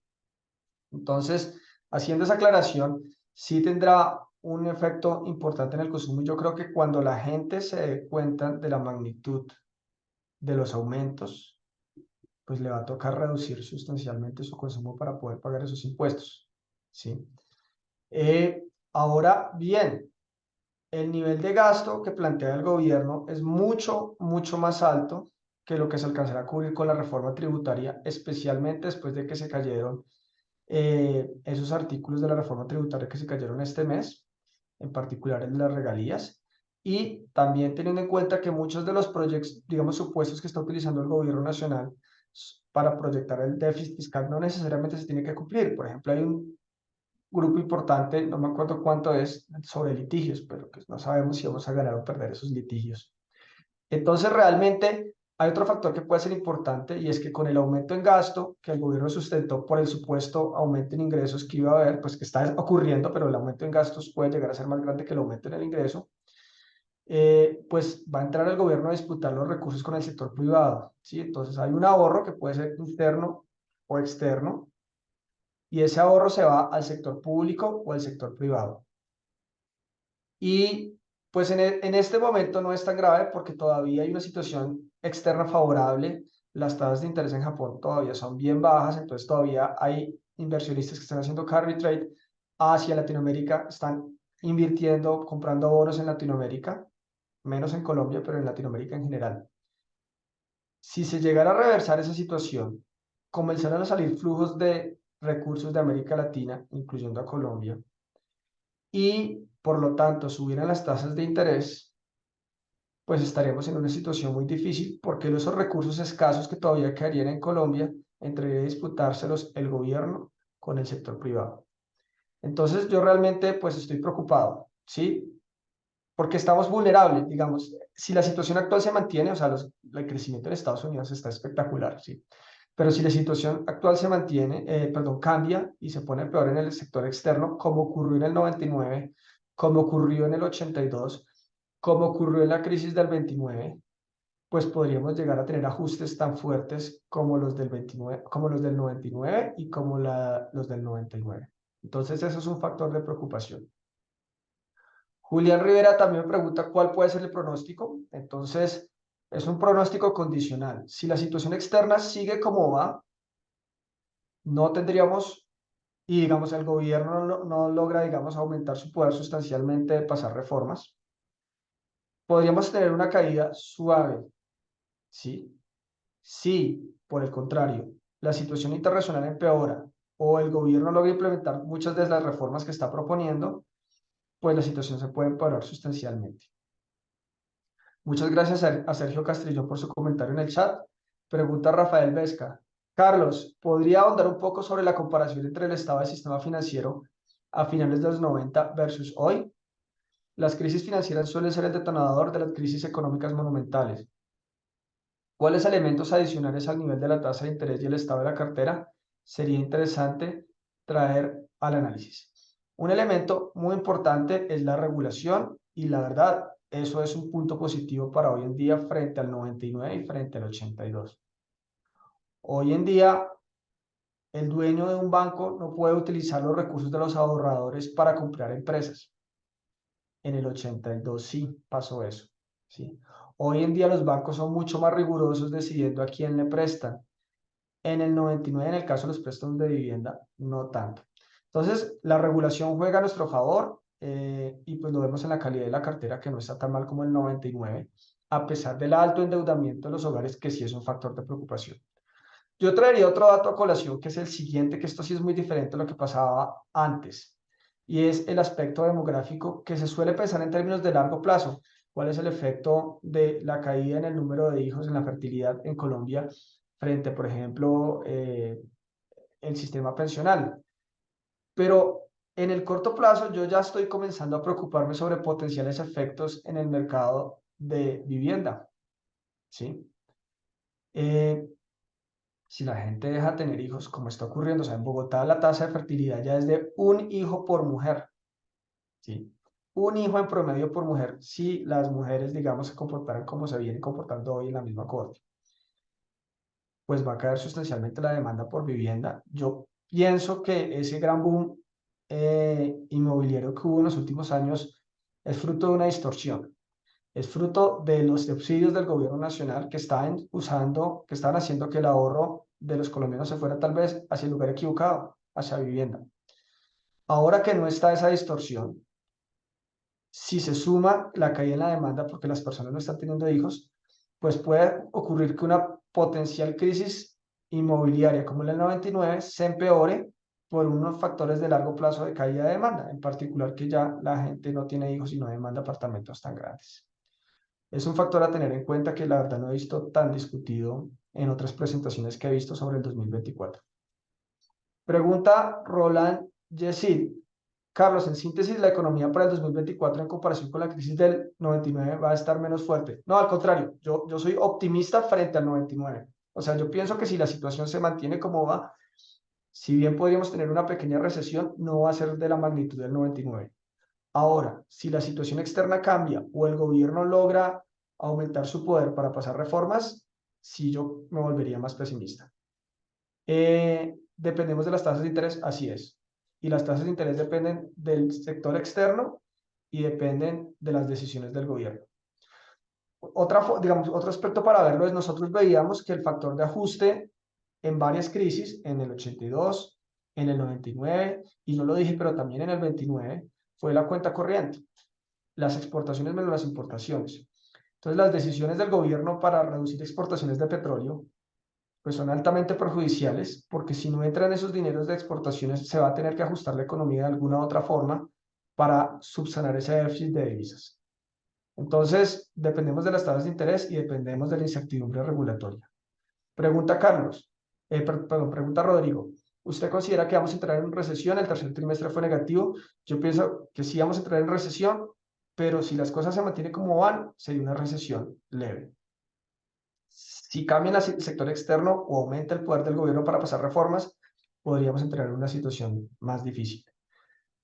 Entonces, haciendo esa aclaración, sí tendrá un efecto importante en el consumo. Yo creo que cuando la gente se dé cuenta de la magnitud de los aumentos, pues le va a tocar reducir sustancialmente su consumo para poder pagar esos impuestos, ¿sí? Ahora bien, el nivel de gasto que plantea el gobierno es mucho, mucho más alto que lo que se alcanzará a cubrir con la reforma tributaria, especialmente después de que se cayeron esos artículos de la reforma tributaria que se cayeron este mes, en particular el de las regalías, y también teniendo en cuenta que muchos de los proyectos, digamos, supuestos que está utilizando el gobierno nacional para proyectar el déficit fiscal no necesariamente se tiene que cumplir. Por ejemplo, hay un grupo importante, no me acuerdo cuánto es, sobre litigios, pero pues no sabemos si vamos a ganar o perder esos litigios. Entonces, realmente hay otro factor que puede ser importante, y es que con el aumento en gasto que el gobierno sustentó por el supuesto aumento en ingresos que iba a haber, pues que está ocurriendo, pero el aumento en gastos puede llegar a ser más grande que el aumento en el ingreso, pues va a entrar el gobierno a disputar los recursos con el sector privado, ¿sí? Entonces hay un ahorro que puede ser interno o externo, y ese ahorro se va al sector público o al sector privado. Y pues en este momento no es tan grave porque todavía hay una situación externa favorable. Las tasas de interés en Japón todavía son bien bajas, entonces todavía hay inversionistas que están haciendo carry trade hacia Latinoamérica, están invirtiendo, comprando bonos en Latinoamérica, menos en Colombia, pero en Latinoamérica en general. Si se llegara a reversar esa situación, comenzaran a salir flujos de recursos de América Latina, incluyendo a Colombia, y por lo tanto subieran las tasas de interés, pues estaríamos en una situación muy difícil porque esos recursos escasos que todavía quedarían en Colombia entraría a disputárselos el gobierno con el sector privado. Entonces yo realmente pues estoy preocupado, ¿sí? Porque estamos vulnerables, digamos, si la situación actual se mantiene, o sea, el crecimiento en Estados Unidos está espectacular, ¿sí? Pero si la situación actual se mantiene, perdón, cambia y se pone peor en el sector externo, como ocurrió en el 99, como ocurrió en el 82, como ocurrió en la crisis del 29, pues podríamos llegar a tener ajustes tan fuertes como los del 29, como los del 99 y como los del 99. Entonces, eso es un factor de preocupación. Julián Rivera también me pregunta cuál puede ser el pronóstico. Entonces, es un pronóstico condicional. Si la situación externa sigue como va, no tendríamos, y digamos el gobierno no logra, digamos, aumentar su poder sustancialmente de pasar reformas, podríamos tener una caída suave, ¿sí? Si, por el contrario, la situación internacional empeora o el gobierno logra implementar muchas de las reformas que está proponiendo, pues la situación se puede empeorar sustancialmente. Muchas gracias a Sergio Castrillón por su comentario en el chat. Pregunta Rafael Vesca. Carlos, ¿podría ahondar un poco sobre la comparación entre el estado del sistema financiero a finales de los 90 versus hoy? Las crisis financieras suelen ser el detonador de las crisis económicas monumentales. ¿Cuáles elementos adicionales al nivel de la tasa de interés y el estado de la cartera sería interesante traer al análisis? Un elemento muy importante es la regulación y la verdad, eso es un punto positivo para hoy en día frente al 99 y frente al 82. Hoy en día, el dueño de un banco no puede utilizar los recursos de los ahorradores para comprar empresas. En el 82 sí pasó eso, ¿sí? Hoy en día los bancos son mucho más rigurosos decidiendo a quién le prestan. En el 99, en el caso de los préstamos de vivienda, no tanto. Entonces, la regulación juega a nuestro favor y pues lo vemos en la calidad de la cartera que no está tan mal como el 99, a pesar del alto endeudamiento de los hogares, que sí es un factor de preocupación. Yo traería otro dato a colación, que es el siguiente, que esto sí es muy diferente a lo que pasaba antes, y es el aspecto demográfico que se suele pensar en términos de largo plazo. ¿Cuál es el efecto de la caída en el número de hijos en la fertilidad en Colombia frente, por ejemplo, el sistema pensional? Pero en el corto plazo yo ya estoy comenzando a preocuparme sobre potenciales efectos en el mercado de vivienda, ¿sí? Eh, si la gente deja de tener hijos, como está ocurriendo, o sea, en Bogotá la tasa de fertilidad ya es de un hijo por mujer, ¿sí? Un hijo en promedio por mujer, si las mujeres, digamos, se comportaran como se vienen comportando hoy en la misma corte, pues va a caer sustancialmente la demanda por vivienda. Yo pienso que ese gran boom inmobiliario que hubo en los últimos años es fruto de una distorsión. Es fruto de los subsidios del gobierno nacional que estaban usando, que estaban haciendo que el ahorro de los colombianos se fuera tal vez hacia el lugar equivocado, hacia vivienda. Ahora que no está esa distorsión, si se suma la caída en la demanda porque las personas no están teniendo hijos, pues puede ocurrir que una potencial crisis inmobiliaria como la del 99 se empeore por unos factores de largo plazo de caída de demanda, en particular que ya la gente no tiene hijos y no demanda apartamentos tan grandes. Es un factor a tener en cuenta que la verdad no he visto tan discutido en otras presentaciones que he visto sobre el 2024. Pregunta Roland Yesid. Carlos, en síntesis, la economía para el 2024 en comparación con la crisis del 99 va a estar menos fuerte. No, al contrario, yo soy optimista frente al 99. O sea, yo pienso que si la situación se mantiene como va, si bien podríamos tener una pequeña recesión, no va a ser de la magnitud del 99. Ahora, si la situación externa cambia o el gobierno logra aumentar su poder para pasar reformas, sí yo me volvería más pesimista. Dependemos de las tasas de interés, así es. Y las tasas de interés dependen del sector externo y dependen de las decisiones del gobierno. Digamos, otro aspecto para verlo es nosotros veíamos que el factor de ajuste en varias crisis, en el 82, en el 99, y no lo dije, pero también en el 29, fue la cuenta corriente, las exportaciones menos las importaciones. Entonces, las decisiones del gobierno para reducir exportaciones de petróleo pues son altamente perjudiciales porque si no entran esos dineros de exportaciones se va a tener que ajustar la economía de alguna otra forma para subsanar ese déficit de divisas. Entonces, dependemos de las tasas de interés y dependemos de la incertidumbre regulatoria. Pregunta Carlos, perdón, pregunta Rodrigo. ¿Usted considera que vamos a entrar en recesión? El tercer trimestre fue negativo. Yo pienso que sí vamos a entrar en recesión, pero si las cosas se mantienen como van, sería una recesión leve. Si cambia el sector externo o aumenta el poder del gobierno para pasar reformas, podríamos entrar en una situación más difícil.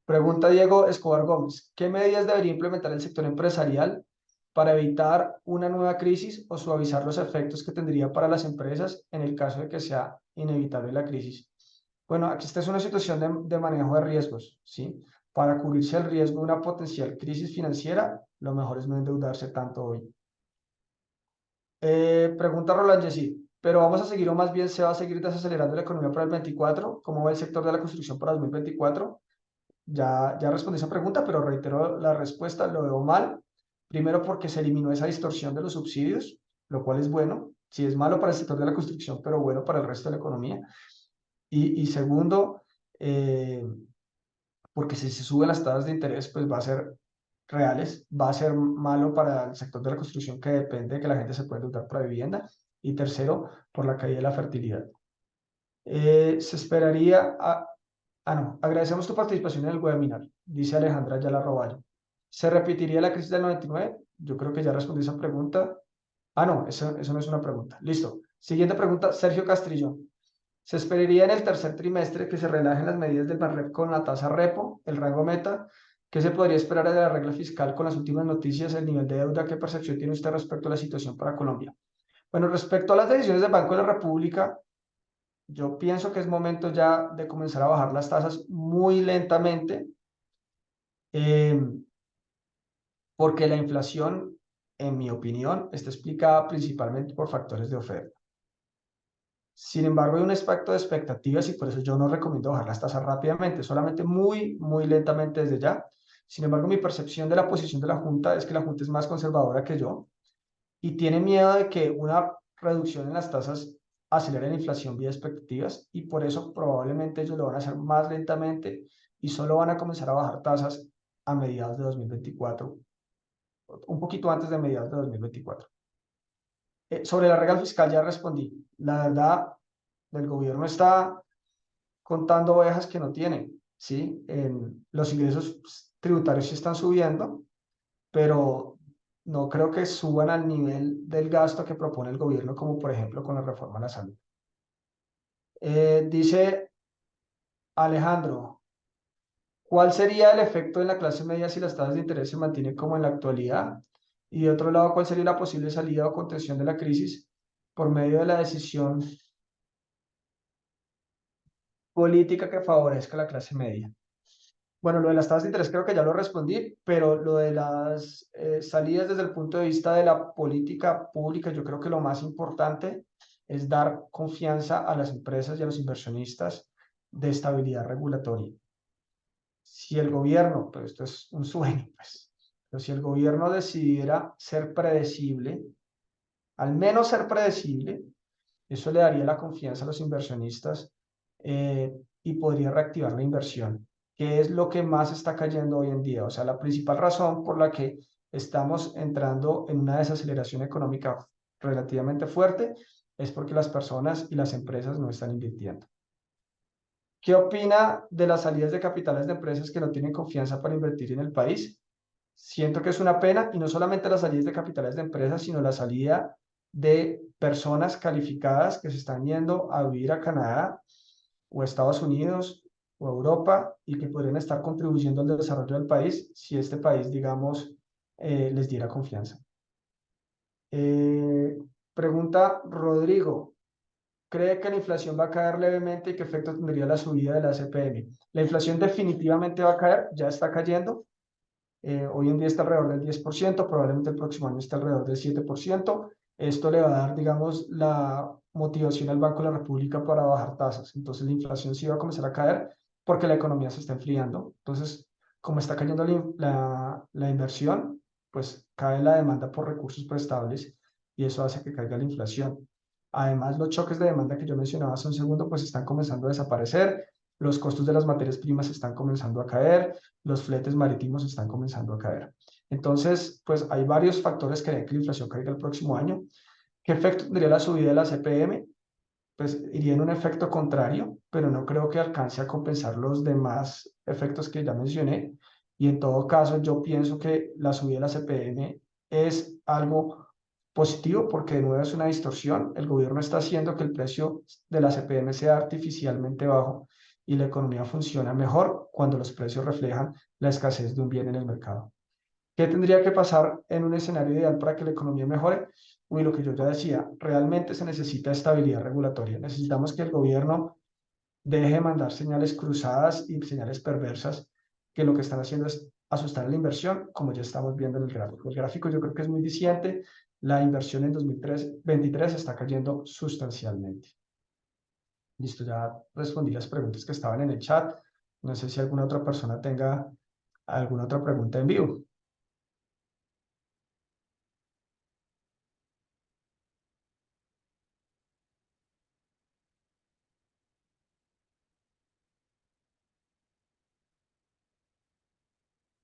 Pregunta Diego Escobar Gómez, ¿qué medidas debería implementar el sector empresarial para evitar una nueva crisis o suavizar los efectos que tendría para las empresas en el caso de que sea inevitable la crisis? Bueno, aquí esta es una situación de manejo de riesgos, ¿sí? Para cubrirse el riesgo de una potencial crisis financiera, lo mejor es no endeudarse tanto hoy. Pregunta Roland Jessy, ¿pero vamos a seguir o más bien se va a seguir desacelerando la economía para el 24? ¿Cómo va el sector de la construcción para 2024? Ya respondí esa pregunta, pero reitero la respuesta, lo veo mal. Primero porque se eliminó esa distorsión de los subsidios, lo cual es bueno. Sí, es malo para el sector de la construcción, pero bueno para el resto de la economía. Y segundo, porque si se suben las tasas de interés, pues va a ser reales, va a ser malo para el sector de la construcción que depende de que la gente se pueda endeudar para vivienda. Y tercero, por la caída de la fertilidad. Se esperaría, no, agradecemos tu participación en el webinar, dice Alejandra Ayala Roballo. ¿Se repetiría la crisis del 99? Yo creo que ya respondí esa pregunta. No, eso no es una pregunta. Listo. Siguiente pregunta, Sergio Castrillón. ¿Se esperaría en el tercer trimestre que se relajen las medidas del BANREP con la tasa repo, el rango meta? ¿Qué se podría esperar de la regla fiscal con las últimas noticias, el nivel de deuda? ¿Qué percepción tiene usted respecto a la situación para Colombia? Bueno, respecto a las decisiones del Banco de la República, yo pienso que es momento ya de comenzar a bajar las tasas muy lentamente, eh, porque la inflación, en mi opinión, está explicada principalmente por factores de oferta. Sin embargo, hay un aspecto de expectativas y por eso yo no recomiendo bajar las tasas rápidamente, solamente muy, muy lentamente desde ya. Sin embargo, mi percepción de la posición de la Junta es que la Junta es más conservadora que yo y tiene miedo de que una reducción en las tasas acelere la inflación vía expectativas y por eso probablemente ellos lo van a hacer más lentamente y solo van a comenzar a bajar tasas a mediados de 2024, un poquito antes de mediados de 2024. Sobre la regla fiscal ya respondí. La verdad, el gobierno está contando ovejas que no tienen, ¿sí? Los ingresos tributarios sí están subiendo, pero no creo que suban al nivel del gasto que propone el gobierno, como por ejemplo con la reforma a la salud. Dice Alejandro, ¿cuál sería el efecto en la clase media si las tasas de interés se mantienen como en la actualidad? Y de otro lado, ¿cuál sería la posible salida o contención de la crisis por medio de la decisión política que favorezca a la clase media? Bueno, lo de las tasas de interés creo que ya lo respondí, pero lo de las salidas desde el punto de vista de la política pública, yo creo que lo más importante es dar confianza a las empresas y a los inversionistas de estabilidad regulatoria. Si el gobierno, pero esto es un sueño, pues, pero si el gobierno decidiera ser predecible, al menos ser predecible, eso le daría la confianza a los inversionistas y podría reactivar la inversión, que es lo que más está cayendo hoy en día. O sea, la principal razón por la que estamos entrando en una desaceleración económica relativamente fuerte es porque las personas y las empresas no están invirtiendo. ¿Qué opina de las salidas de capitales de empresas que no tienen confianza para invertir en el país? Siento que es una pena y no solamente las salidas de capitales de empresas, sino la salida de personas calificadas que se están yendo a vivir a Canadá o a Estados Unidos o a Europa y que podrían estar contribuyendo al desarrollo del país si este país, digamos, les diera confianza. Eh, Pregunta Rodrigo. ¿Cree que la inflación va a caer levemente y qué efecto tendría la subida de la CPM? La inflación definitivamente va a caer, ya está cayendo. Hoy en día está alrededor del 10%, probablemente el próximo año está alrededor del 7%. Esto le va a dar, digamos, la motivación al Banco de la República para bajar tasas. Entonces la inflación sí va a comenzar a caer porque la economía se está enfriando. Entonces, como está cayendo la inversión, pues cae la demanda por recursos prestables y eso hace que caiga la inflación. Además, los choques de demanda que yo mencionaba hace un segundo, pues están comenzando a desaparecer. Los costos de las materias primas están comenzando a caer, los fletes marítimos están comenzando a caer. Entonces, pues hay varios factores que harán que la inflación caiga el próximo año. ¿Qué efecto tendría la subida de la CPM? Pues iría en un efecto contrario, pero no creo que alcance a compensar los demás efectos que ya mencioné. Y en todo caso, yo pienso que la subida de la CPM es algo positivo porque de nuevo es una distorsión. El gobierno está haciendo que el precio de la CPM sea artificialmente bajo y la economía funciona mejor cuando los precios reflejan la escasez de un bien en el mercado. ¿Qué tendría que pasar en un escenario ideal para que la economía mejore? Uy, lo que yo ya decía, realmente se necesita estabilidad regulatoria. Necesitamos que el gobierno deje de mandar señales cruzadas y señales perversas que lo que están haciendo es asustar a la inversión, como ya estamos viendo en el gráfico. El gráfico yo creo que es muy diciente. La inversión en 2023 está cayendo sustancialmente. Listo, ya respondí las preguntas que estaban en el chat. No sé si alguna otra persona tenga alguna otra pregunta en vivo.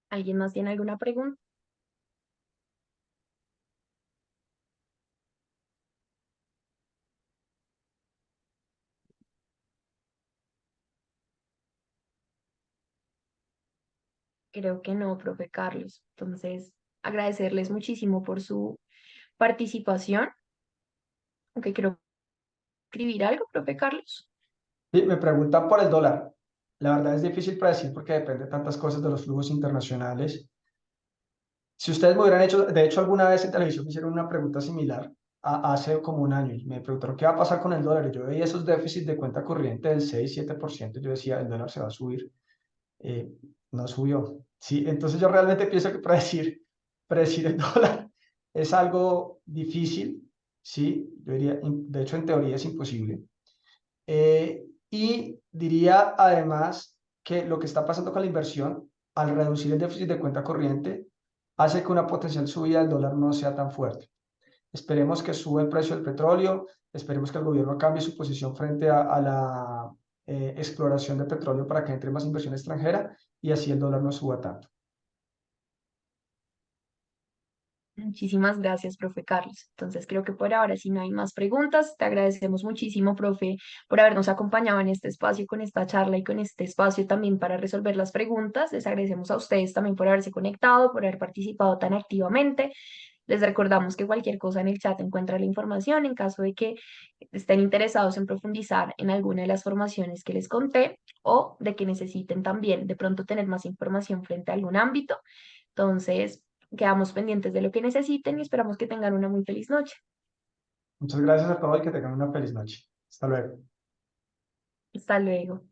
¿Alguien más tiene alguna pregunta? Creo que no, profe Carlos. Entonces, agradecerles muchísimo por su participación. Aunque quiero escribir algo, profe Carlos. Sí, me preguntan por el dólar. La verdad es difícil predecir porque depende de tantas cosas de los flujos internacionales. Si ustedes me hubieran hecho, de hecho, alguna vez en televisión me hicieron una pregunta similar hace como un año y me preguntaron qué va a pasar con el dólar. Y yo veía esos déficits de cuenta corriente del 6-7%. Yo decía, el dólar se va a subir. Eh, no subió. Sí, entonces yo realmente pienso que predecir el dólar es algo difícil. Sí, yo diría, de hecho, en teoría es imposible. Y diría además que lo que está pasando con la inversión, al reducir el déficit de cuenta corriente, hace que una potencial subida del dólar no sea tan fuerte. Esperemos que suba el precio del petróleo, esperemos que el gobierno cambie su posición frente a la exploración de petróleo para que entre más inversión extranjera y así el dólar no suba tanto. Muchísimas gracias, profe Carlos. Entonces, creo que por ahora, si no hay más preguntas, te agradecemos muchísimo, profe, por habernos acompañado en este espacio, con esta charla y con este espacio también para resolver las preguntas. Les agradecemos a ustedes también por haberse conectado, por haber participado tan activamente. Les recordamos que cualquier cosa en el chat encuentra la información en caso de que estén interesados en profundizar en alguna de las formaciones que les conté o de que necesiten también de pronto tener más información frente a algún ámbito. Entonces, quedamos pendientes de lo que necesiten y esperamos que tengan una muy feliz noche. Muchas gracias a todos y que tengan una feliz noche. Hasta luego. Hasta luego.